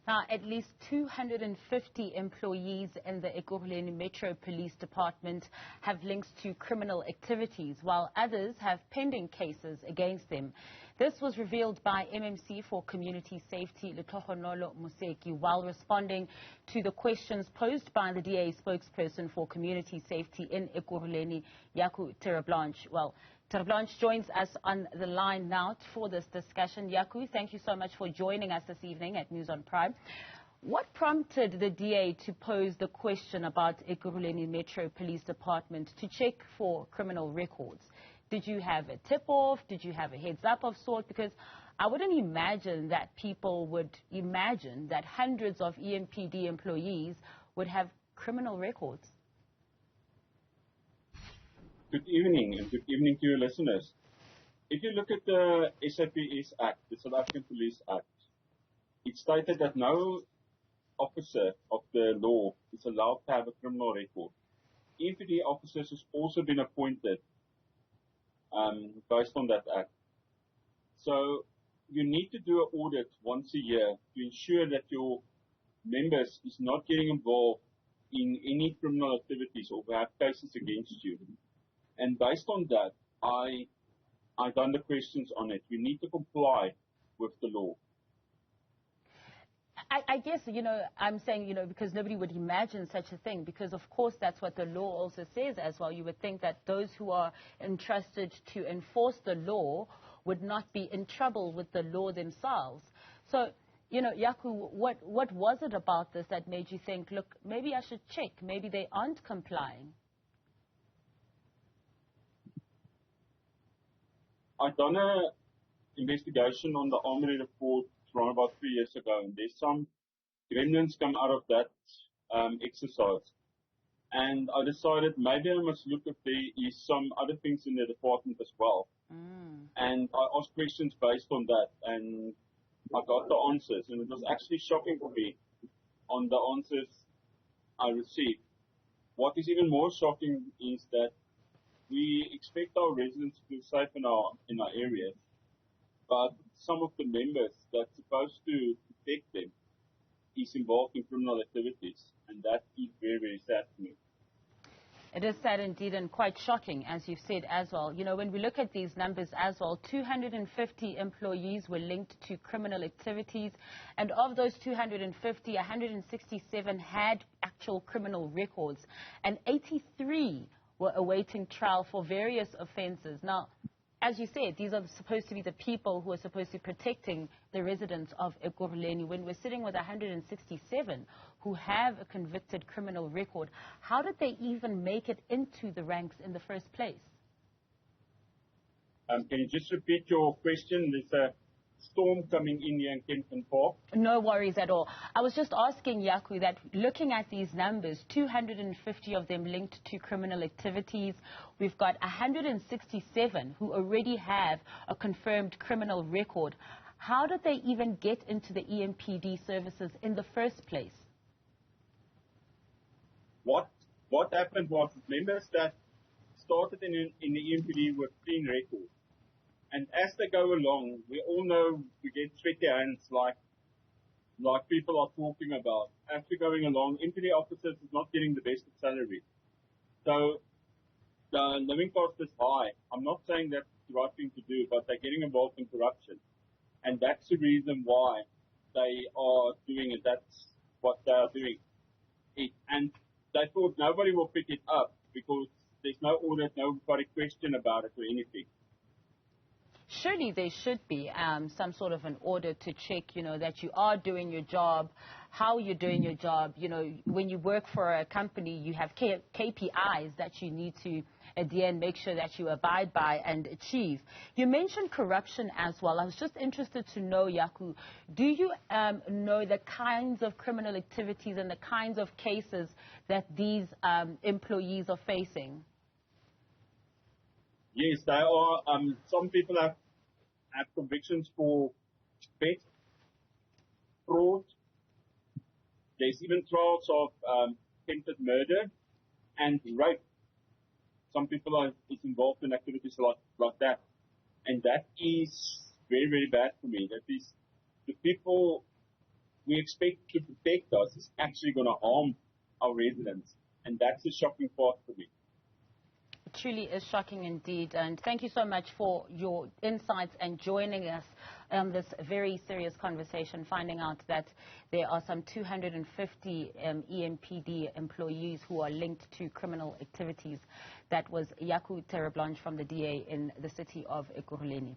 Now, at least 250 employees in the Ekurhuleni Metro Police Department have links to criminal activities, while others have pending cases against them. This was revealed by MMC for Community Safety, Letlhogonolo Moseki, while responding to the questions posed by the DA spokesperson for Community Safety in Ekurhuleni Jaco Terblanche. Well, Terblanche joins us on the line now for this discussion. Jaco, thank you so much for joining us this evening at News on Prime. What prompted the DA to pose the question about Ekurhuleni Metro Police Department to check for criminal records? Did you have a tip-off? Did you have a heads-up of sort? Because I wouldn't imagine that people would imagine that hundreds of EMPD employees would have criminal records. Good evening, and good evening to your listeners. If you look at the SAPS Act, the South African Police Act, it stated that no officer of the law is allowed to have a criminal record. EMPD officers has also been appointed based on that act. So you need to do an audit once a year to ensure that your members is not getting involved in any criminal activities or have cases against you. And based on that, I done the questions on it. We need to comply with the law. I guess, I'm saying, because nobody would imagine such a thing, because, of course, that's what the law also says as well. You would think that those who are entrusted to enforce the law would not be in trouble with the law themselves. So, Jaco, what was it about this that made you think, look, maybe I should check, maybe they aren't complying? I've done an investigation on the Armory report from about 3 years ago, and there's some gremlins come out of that exercise. And I decided maybe I must look if there is some other things in the department as well. And I asked questions based on that, and I got the answers, and it was actually shocking for me on the answers I received. What is even more shocking is that we expect our residents to feel safe in our areas, but some of the members that's supposed to protect them is involved in criminal activities, and that is very, very sad to me. It is sad indeed and quite shocking, as you've said as well. When we look at these numbers as well, 250 employees were linked to criminal activities, and of those 250, 167 had actual criminal records, and 83 were awaiting trial for various offences. Now, as you said, these are supposed to be the people who are supposed to be protecting the residents of Ekurhuleni. When we're sitting with 167 who have a convicted criminal record, how did they even make it into the ranks in the first place? Can you just repeat your question? There's a storm coming in here in Kempton Park. No worries at all. I was just asking Jaco that looking at these numbers, 250 of them linked to criminal activities. We've got 167 who already have a confirmed criminal record. How did they even get into the EMPD services in the first place? What happened was members that started in the EMPD with clean records. And as they go along, we all know we get sweaty hands like people are talking about. As we're going along, EMPD officers is not getting the best of salary. So the living cost is high. I'm not saying that's the right thing to do, but they're getting involved in corruption. And that's the reason why they are doing it. That's what they are doing. And they thought nobody will pick it up because there's no audit, nobody question about it or anything. Surely there should be some sort of an order to check, that you are doing your job, how you're doing your job. When you work for a company, you have KPIs that you need to, at the end, make sure that you abide by and achieve. You mentioned corruption as well. I was just interested to know, Jaco, do you know the kinds of criminal activities and the kinds of cases that these employees are facing? Yes, they are. Some people have convictions for theft, fraud. There's even trials of attempted murder and rape. Some people are involved in activities like that, and that is very, very bad for me. That is the people we expect to protect us is actually going to harm our residents. And that's the shocking part for me. It truly is shocking indeed. And thank you so much for your insights and joining us on this very serious conversation, finding out that there are some 250 EMPD employees who are linked to criminal activities. That was Jaco Terblanche from the DA in the city of Ekurhuleni.